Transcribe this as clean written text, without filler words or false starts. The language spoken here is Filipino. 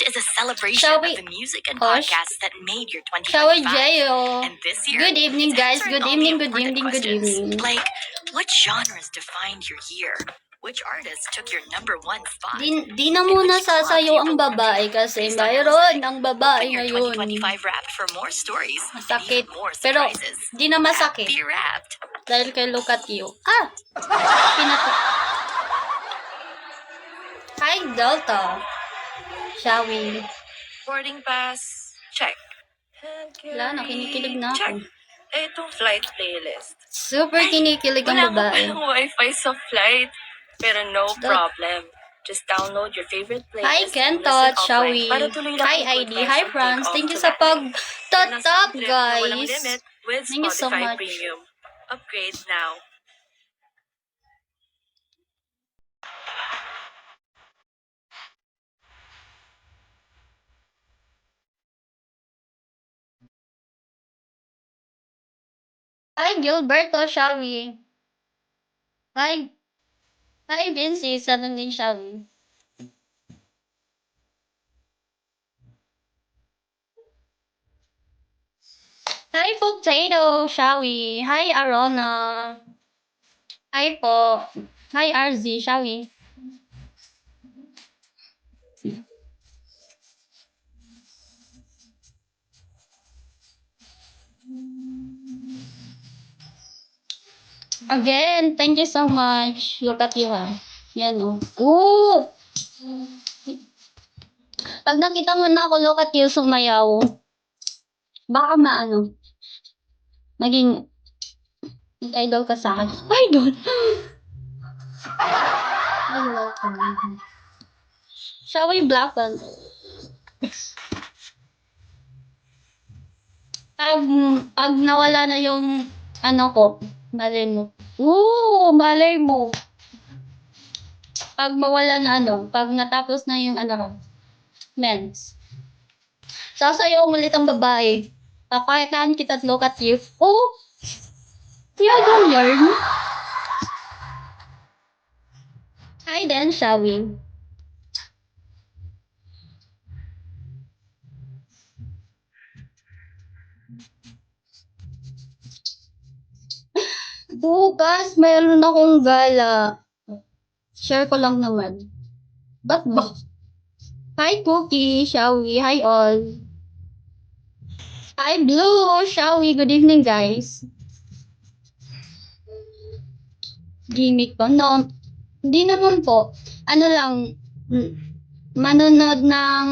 is a celebration Shall of we- the music and Hush. podcasts that made your Shall we, 2025. Jayo? And this year, Good evening, it's guys. answering Good all evening, the good important evening, good questions, evening. like, what genres defined your year? Which artist took your #1 spot? Di na muna sasayaw ang babae kasi mayroon ang babae Open your ngayon. 2025 Wrapped for more stories Masakit. and even more Pero, surprises. di na masakit. Happy Wrapped! Dahil kay Look at You. Pinato. Hi, Delta. Shall we? Boarding pass, check. Hand Wala na, kinikilig na check. ako. Itong flight playlist. Super kinikilig Wala ang nga babae. palang wifi sa flight. Pero no problem. Just download your favorite playlist Hi, and Kentot. listen Shall offline we? para tuloy lang Hi, yung good ID. vibes Hi, from Franz. takeoff Thank you to sa landing. pag-tatap, Trip na walang guys. limit with Thank you so Spotify much. Premium. Upgrade now. Hi, Gilberto. Shall we? Hi. Hi, Vinci. Sana din, shall we? Hi, Potato. Shall we? Hi, Arona. Hi po. Hi, RZ. Shall we? Again, thank you so much. Look at you, ha. Yan, oh. Ooh! Pag nakita mo na ako, look at you, sumayaw. Baka maano. Maging idol ka sa akin. Idol! Idol ka. Shall we black one? Pag nawala na yung ano ko, malay mo. Ooh, malay mo. Pag mawala na pag natapos na yung mens. Sasayaw ulit ang babae. Papayataan kita at look at you. Oh! Yeah, don't learn. Hi then, shall we? Bukas, mayroon akong gala. Share ko lang naman. Ba't ba? Hi, Cookie. Shall we? Hi, all. Hi, Blue. Shall we? Good evening, guys. Gimmick ko? No. Hindi naman po. Ano lang, manonood ng,